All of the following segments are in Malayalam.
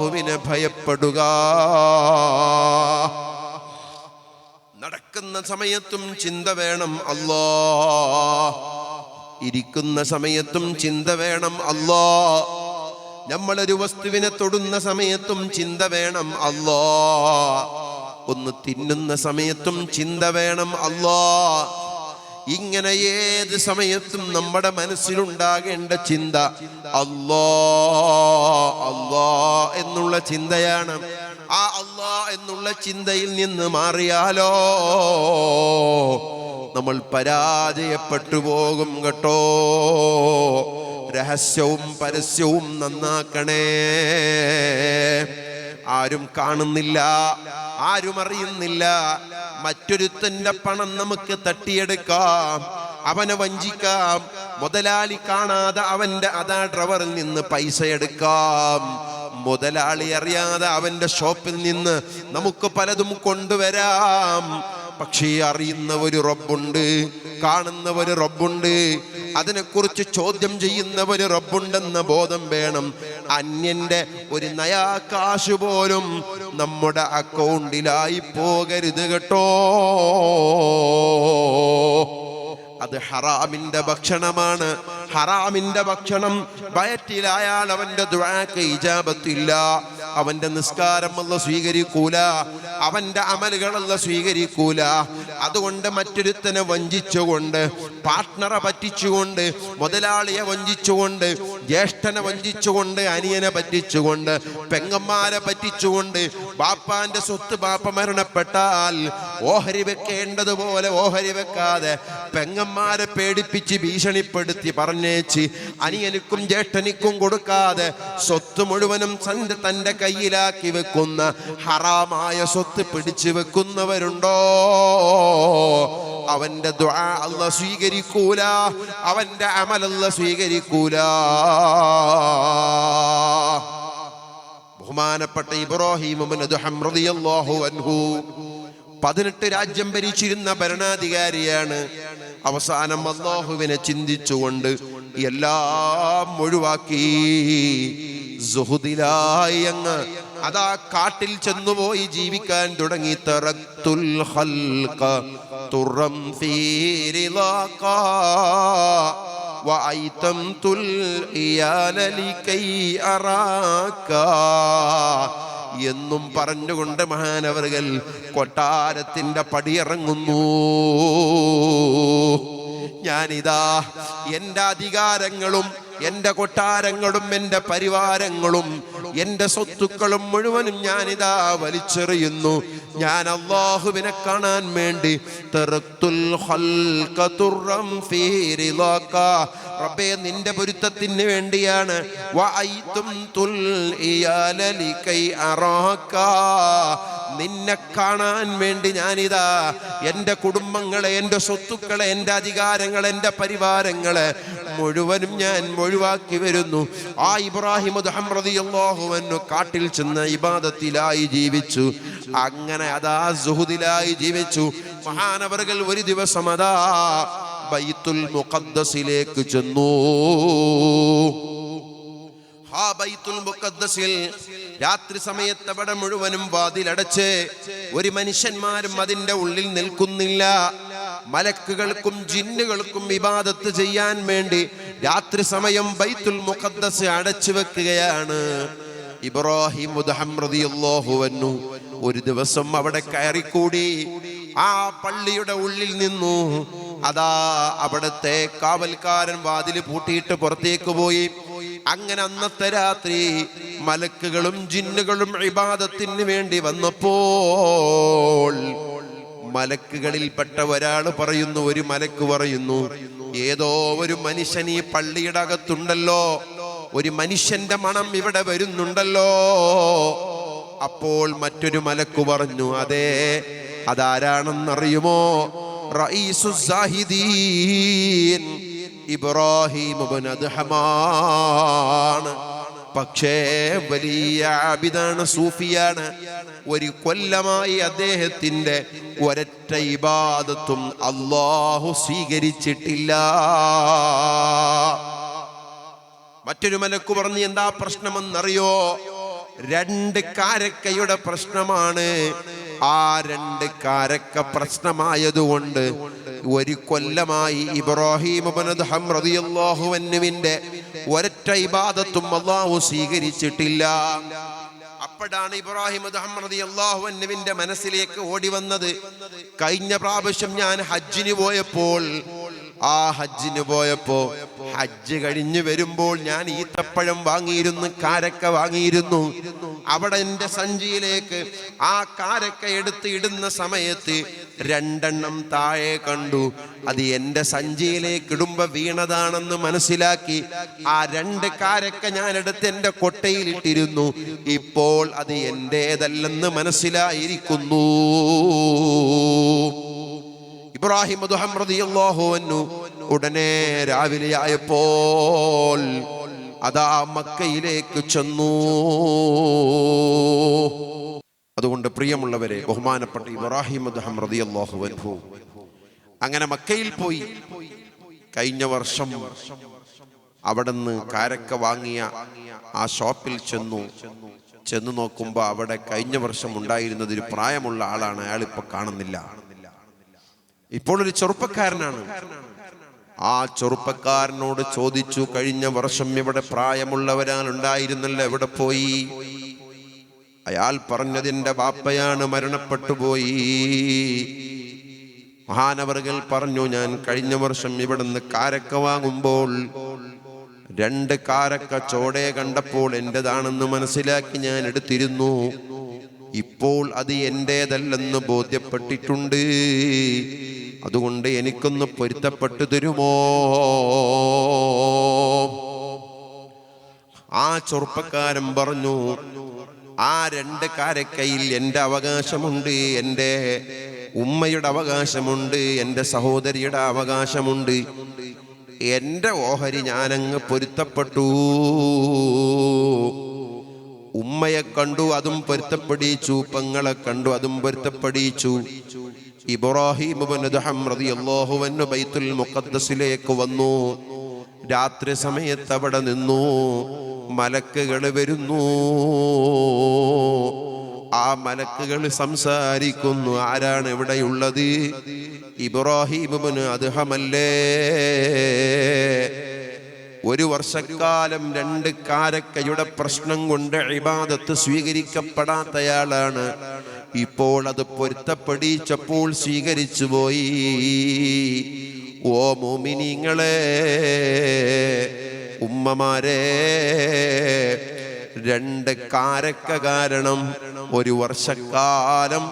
അല്ലാഹുവിനെ ഭയപ്പെടുക. നടക്കുന്ന സമയത്തും ചിന്ത വേണം അല്ലാഹ്, ഇരിക്കുന്ന സമയത്തും ചിന്ത വേണം അല്ലാഹ്, നമ്മളൊരു വസ്തുവിനെ തൊടുന്ന സമയത്തും ചിന്ത വേണം അല്ലാഹ്, ഒന്ന് തിന്നുന്ന സമയത്തും ചിന്ത വേണം അല്ലാഹ്. ഇങ്ങനെ ഏത് സമയത്തും നമ്മുടെ മനസ്സിലുണ്ടാകേണ്ട ചിന്ത അല്ലാഹ് അല്ലാഹ് എന്നുള്ള ചിന്തയാണ്. ആ അല്ലാഹ് എന്നുള്ള ചിന്തയിൽ നിന്ന് മാറിയാലോ നമ്മൾ പരാജയപ്പെട്ടു പോകും കേട്ടോ. രഹസ്യവും പരസ്യവും നന്നാക്കണേ. ആരും കാണുന്നില്ല, ആരും അറിയുന്നില്ല. മറ്റൊരുത്തന്റെ പണം നമുക്ക് തട്ടിയെടുക്കാം, അവനെ വഞ്ചിക്കാം. മുതലാളി കാണാതെ അവന്റെ ഡ്രവറിൽ നിന്ന് പൈസ എടുക്കാം. മുതലാളി അറിയാതെ അവന്റെ ഷോപ്പിൽ നിന്ന് നമുക്ക് പലതും കൊണ്ടുവരാം. പക്ഷേ അറിയുന്ന ഒരു റബ്ബുണ്ട്, കാണുന്ന ഒരു റബ്ബുണ്ട്, അതിനെക്കുറിച്ച് ചോദ്യം ചെയ്യുന്ന ഒരു റബ്ബുണ്ടെന്ന ബോധം വേണം. അന്യന്റെ ഒരു നയാ കാശ് പോലും നമ്മുടെ അക്കൗണ്ടിലായി പോകരുത് കേട്ടോ. അത് ഹറാമിന്റെ ഭക്ഷണമാണ്. ഹറാമിന്റെ ഭക്ഷണം വയറ്റിലായാൽ അവന്റെ ദുആക്ക് ഇജാബത്തില്ല, അവന്റെ നിസ്കാരം അല്ലാഹു സ്വീകരിക്കൂല, അവന്റെ അമലുകൾ അല്ലാഹു സ്വീകരിക്കൂല. അതുകൊണ്ട് മറ്റൊരുത്തനെ വഞ്ചിച്ചുകൊണ്ട്, പാർട്ട്ണറെ പറ്റിച്ചുകൊണ്ട്, മുതലാളിയെ വഞ്ചിച്ചുകൊണ്ട്, ജ്യേഷ്ഠനെ വഞ്ചിച്ചുകൊണ്ട്, അനിയനെ പറ്റിച്ചുകൊണ്ട്, പെങ്ങന്മാരെ പറ്റിച്ചുകൊണ്ട്, ബാപ്പാന്റെ സ്വത്ത് ബാപ്പ മരണപ്പെട്ടാൽ ഓഹരി വെക്കേണ്ടതുപോലെ ഓഹരി വെക്കാതെ പെങ്ങന്മാരെ പേടിപ്പിച്ച് ഭീഷണിപ്പെടുത്തി പറഞ്ഞേച്ച് അനിയനിക്കും ജ്യേഷ്ഠനിക്കും കൊടുക്കാതെ സ്വത്ത് മുഴുവനും തന്റെ കയ്യിലാക്കി വെക്കുന്ന ഹറാമായ സ്വത്ത് പിടിച്ചു വെക്കുന്നവരുണ്ടോ? അവന്റെ ദുആ അല്ലാഹു സ്വീകരിക്കൂല, അവന്റെ അമൽ അല്ലാഹു സ്വീകരിക്കൂല. ബഹുമാനപ്പെട്ട ഇബ്രാഹിം ഇബ്നു അദ്ഹം റളിയല്ലാഹു അൻഹു 18 രാജ്യം ഭരിച്ചിരുന്ന ഭരണാധികാരിയാണ്. അവസാനം അല്ലാഹുവിനെ ചിന്തിച്ചുകൊണ്ട് എല്ലാം ഒഴിവാക്കി സുഹുദിലായി അങ്ങ് അതാ കാട്ടിൽ ചെന്നുപോയി ജീവിക്കാൻ തുടങ്ങി. തറക്തുൽ ഖൽഖ തുറം ഫീ റിളാഖ വഅയ്തംതുൽ ഇയാല ലികൈ അറാക എന്നും പറഞ്ഞുകൊണ്ട് മഹാനവറുകൾ കൊട്ടാരത്തിന്റെ പടിയിറങ്ങുന്നു. ഞാനിതാ എൻ്റെ അധികാരങ്ങളും എൻ്റെ കൊട്ടാരങ്ങളും എൻ്റെ പരിവാരങ്ങളും എൻ്റെ സ്വത്തുക്കളും മുഴുവനും ഞാനിതാ വലിച്ചെറിയുന്നു. ഞാൻ അല്ലാഹുവിനെ കാണാൻ വേണ്ടി തറക്തുൽ ഖൽഖ തുറം ഫീ റിളാക, റബ്ബേ നിന്റെ പൊരുത്തത്തിന് വേണ്ടിയാണ്. വഅയ്തുംതുൽ ഇയാല ലികൈ അറാക, നിന്നെ കാണാൻ വേണ്ടി ഞാനിതാ എൻ്റെ കുടുംബങ്ങളെ, എൻ്റെ സ്വത്തുക്കളെ, എൻ്റെ അധികാരങ്ങളെ, എൻ്റെ പരിവാരങ്ങളെ മുഴുവനും ഞാൻ ഒഴിവാക്കി വരുന്നു. ആ ഇബ്രാഹിം അദ്ഹം റളിയല്ലാഹു അൻഹു കാട്ടിൽ ചെന്ന് ഇബാദത്തിലായി ജീവിച്ചു. അങ്ങനെ അതാ സുഹുദിലായി ജീവിച്ചു. മഹാനവറുകൾ ഒരു ദിവസം അതാ ബൈത്തുൽ മുഖദ്ദസിലേക്ക് ചെന്നു. ആ ബൈത്തുൽ മുഖദ്ദസിൽ രാത്രി സമയത്ത് അവിടെ മുഴുവനും വാതിലടച്ച് ഒരു മനുഷ്യന്മാരും അതിന്റെ ഉള്ളിൽ നിൽക്കുന്നില്ല. മലക്കുകൾക്കും ജിന്നുകൾക്കും ഇബാദത്ത് ചെയ്യാൻ വേണ്ടി രാത്രി സമയം ബൈത്തുൽ മുഖദ്ദസ് അടച്ചു വെക്കുകയാണ്. ഇബ്രാഹിം അദ്ഹം റളിയല്ലാഹു അൻഹു ഒരു ദിവസം അവിടെ കയറിക്കൂടി. ആ പള്ളിയുടെ ഉള്ളിൽ നിന്നു അതാ അവിടുത്തെ കാവൽക്കാരൻ വാതിൽ പൂട്ടിയിട്ട് പുറത്തേക്ക് പോയി. അങ്ങനെ അന്നത്തെ രാത്രി മലക്കുകളും ജിന്നുകളും ഇബാദത്തിന് വേണ്ടി വന്നപ്പോൾ മലക്കുകളിൽപ്പെട്ട ഒരാൾ പറയുന്നു, ഒരു മലക്ക് പറയുന്നു, ഏതോ ഒരു മനുഷ്യൻ ഈ പള്ളിയുടെ അകത്തുണ്ടല്ലോ, ഒരു മനുഷ്യന്റെ മണം ഇവിടെ വരുന്നുണ്ടല്ലോ. അപ്പോൾ മറ്റൊരു മലക്ക് പറഞ്ഞു, അതെ, അതാരാണെന്നറിയുമോ? റഈസുസ് സാഹിദീൻ ഇബ്രാഹിം ഇബ്നു അദ്ഹമാണ്. പക്ഷേ വലിയ ആബിദാണ്, സൂഫിയാണ്. ഒരു കൊല്ലമായി അദ്ദേഹത്തിന്റെ ഒരൊറ്റ ഇബാദത്തും അല്ലാഹു സ്വീകരിച്ചിട്ടില്ല. മറ്റൊരു മലക്ക് പറഞ്ഞു, എന്താ പ്രശ്നമെന്നറിയോ? രണ്ട് കാരക്കയുടെ പ്രശ്നമാണ്. ആ രണ്ട് കാരക്ക പ്രശ്നമായതുകൊണ്ട് ഒരു കൊല്ലമായി ഇബ്രാഹിം ഇബ്നു അദ്ഹം റളിയല്ലാഹു അൻഹുവിന്റെ ഒരൊറ്റ ഇബാദത്തും അല്ലാഹു സ്വീകരിച്ചിട്ടില്ല. അപ്പോഴാണ് ഇബ്രാഹിം അദ്ഹം റളിയല്ലാഹു അൻഹുവിന്റെ മനസ്സിലേക്ക് ഓടി വന്നത്, കഴിഞ്ഞ പ്രാവശ്യം ഞാൻ ഹജ്ജിന് പോയപ്പോൾ ഹജ്ജ് കഴിഞ്ഞ് വരുമ്പോൾ ഞാൻ ഈത്തപ്പഴം വാങ്ങിയിരുന്നു, കാരക്ക വാങ്ങിയിരുന്നു. അവിടെ എൻ്റെ സഞ്ചിയിലേക്ക് ആ കാരക്ക എടുത്ത് ഇടുന്ന സമയത്ത് രണ്ടെണ്ണം താഴെ കണ്ടു. അത് എൻ്റെ സഞ്ചിയിലേക്ക് ഇടുമ്പോ വീണതാണെന്ന് മനസ്സിലാക്കി ആ രണ്ട് കാരക്ക ഞാൻ എടുത്ത് എൻ്റെ കൊട്ടയിലിട്ടിരുന്നു. ഇപ്പോൾ അത് എൻ്റേതല്ലെന്ന് മനസ്സിലായിരിക്കുന്നു. ഇബ്രാഹിം അദ്ഹം റളിയല്ലാഹു അൻഹു ഉടനെ രാവിലെ ആയപ്പോൾ അതാ മക്കയിലേക്ക് ചെന്നു. അതുകൊണ്ട് പ്രിയമുള്ളവരെ, ബഹുമാനപ്പെട്ട ഇബ്രാഹിം അദ്ഹം റളിയല്ലാഹു അൻഹു അങ്ങനെ മക്കയിൽ പോയി. കഴിഞ്ഞ വർഷം അവിടുന്ന് കാരക്ക വാങ്ങിയ ആ ഷോപ്പിൽ ചെന്നു നോക്കുമ്പോൾ അവിടെ കഴിഞ്ഞ വർഷം ഉണ്ടായിരുന്നത് ഒരു പ്രായമുള്ള ആളാണ്. അയാളിപ്പോ കാണുന്നില്ല. ഇപ്പോൾ ഒരു ചെറുപ്പക്കാരനാണ്. ആ ചെറുപ്പക്കാരനോട് ചോദിച്ചു, കഴിഞ്ഞ വർഷം ഇവിടെ പ്രായമുള്ളവരാൾ ഉണ്ടായിരുന്നല്ലോ, എവിടെ പോയി? അയാൾ പറഞ്ഞതിൻ്റെ ബാപ്പയാണ് മരണപ്പെട്ടു പോയി. മഹാനവറുകൾ പറഞ്ഞു, ഞാൻ കഴിഞ്ഞ വർഷം ഇവിടുന്ന് കാരക്ക വാങ്ങുമ്പോൾ രണ്ട് കാരക്ക ചോടെ കണ്ടപ്പോൾ എൻ്റെതാണെന്ന് മനസ്സിലാക്കി ഞാൻ എടുത്തിരുന്നു. ഇപ്പോൾ അത് എൻ്റേതല്ലെന്ന് ബോധ്യപ്പെട്ടിട്ടുണ്ട്. അതുകൊണ്ട് എനിക്കൊന്ന് പൊരുത്തപ്പെട്ടു തരുമോ? ആ ചെറുപ്പക്കാരൻ പറഞ്ഞു, ആ രണ്ട് കാരക്കയിൽ എൻ്റെ അവകാശമുണ്ട്, എൻ്റെ ഉമ്മയുടെ അവകാശമുണ്ട്, എൻ്റെ സഹോദരിയുടെ അവകാശമുണ്ട്. എൻ്റെ ഓഹരി ഞാനങ്ങ് പൊരുത്തപ്പെട്ടു. ഉമ്മയെ കണ്ടു, അതും പൊരുത്തപ്പെടിച്ചു. പെങ്ങളെ കണ്ടു, അതും പൊരുത്തപ്പെടിച്ചു. ഇബ്രാഹിം ഇബ്നു അദ്ഹം റളിയല്ലാഹു അൻഹു ബൈത്തുൽ മുഖദ്ദസിലേക്ക് വന്നു. രാത്രി സമയത്ത് അവിടെ നിന്നു. മലക്കുകൾ വരുന്നു. ആ മലക്കുകൾ സംസാരിക്കുന്നു. ആരാണ് ഇവിടെയുള്ളത്? ഇബ്രാഹിം ഇബ്നു അദ്ഹമല്ലേ? ഒരു വർഷക്കാലം രണ്ട് കാരക്കയുടെ പ്രശ്നം കൊണ്ട് ഇബാദത്ത് സ്വീകരിക്കപ്പെടാത്തയാളാണ്. ഇപ്പോൾ അത് പൊരുത്തപ്പെടിച്ചപ്പോൾ സ്വീകരിച്ചു പോയി. ഓ മുഅ്മിനീങ്ങളെ, ഉമ്മമാരെ, രണ്ട് കാരക്ക കാരണം ഒരു വർഷക്കാലം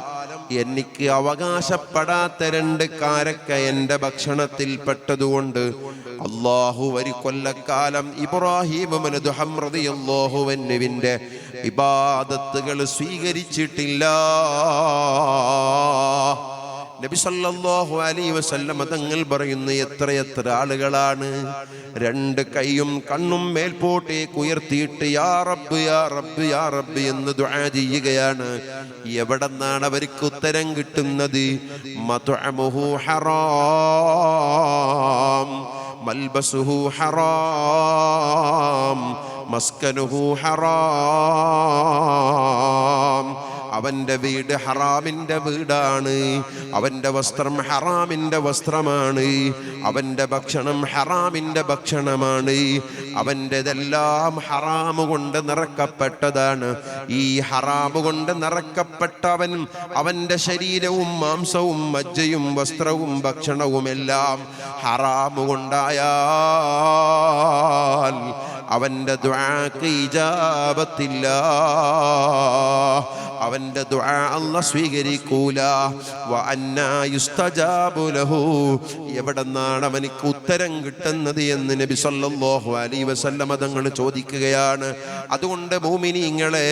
എനിക്ക് അവകാശപ്പെടാത്ത രണ്ട് കാരക്ക എൻ്റെ ഭക്ഷണത്തിൽ പെട്ടതുകൊണ്ട് അല്ലാഹു ഒരു കൊല്ലക്കാലം ഇബ്രാഹിം ഇബ്നു അദ്ഹം റളിയല്ലാഹു അൻഹുവിന്റെ ഇബാദത്തുകൾ സ്വീകരിച്ചിട്ടില്ല. നബി സല്ലല്ലാഹു അലൈഹി വസല്ലം തങ്ങൾ പറയുന്നു, എത്രയെത്ര ആളുകളാണ് രണ്ട് കൈയും കണ്ണും മേൽപോട്ടേക്ക് ഉയർത്തിയിട്ട് യാ റബ്ബ് യാ റബ്ബ് യാ റബ്ബ് എന്ന് ദുആ ചെയ്യുകയാണ്. എവിടെന്നാണ് അവർക്ക് ഉത്തരം കിട്ടുന്നത്? മത്അമുഹു ഹറാം, മൽബസുഹു ഹറാം, മസ്കനുഹു ഹറാം. അവന്റെ വീട് ഹറാമിന്റെ വീടാണ്, അവന്റെ വസ്ത്രം ഹറാമിന്റെ വസ്ത്രമാണ്, അവന്റെ ഭക്ഷണം ഹറാമിന്റെ ഭക്ഷണമാണ്, അവൻ്റെതെല്ലാം ഹറാമ് കൊണ്ട് നിറക്കപ്പെട്ടതാണ്. ഈ ഹറാമ് കൊണ്ട് നിറക്കപ്പെട്ടവൻ അവന്റെ ശരീരവും മാംസവും മജ്ജയും വസ്ത്രവും ഭക്ഷണവും എല്ലാം ഹറാമ് കൊണ്ടായാൽ അവന്റെ ദുആക്ക് ഇജാബത്തില്ല, അവന്റെ ദുആ അല്ലാഹു സ്വീകരിക്കൂല. വഅന്നാ യുസ്തജാബു ലഹു, എവിടെന്നാണ് അവനിക്ക് ഉത്തരം കിട്ടുന്നത് എന്ന് നബി സല്ലല്ലാഹു അലൈഹി വസല്ലം തങ്ങൾ ചോദിക്കുകയാണ്. അതുകൊണ്ട് മുഅ്മിനീങ്ങളെ,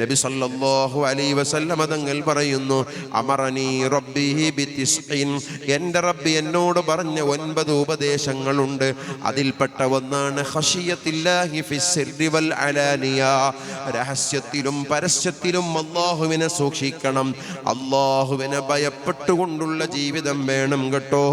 നബി സല്ലല്ലാഹു അലൈഹി വസല്ലം തങ്ങൾ പറയുന്നു, അമറനി റബ്ബി ബിതിസ്ഇൻ, എൻ്റെ റബ്ബ് എന്നോട് പറഞ്ഞ 9 ഉപദേശങ്ങളുണ്ട്. അതിൽപ്പെട്ട ഒന്നാണ് ഖശിയത്തുല്ലാഹി ഫിസ്സിർരി വൽ അലാനിയ, രഹസ്യത്തിലും പരസ്യത്തിലും അല്ലാഹുവിനെ സൂക്ഷിക്കണം. അല്ലാഹുവിനെ ഭയപ്പെട്ടുകൊണ്ടുള്ള ജീവിതം വേണം കേട്ടോ.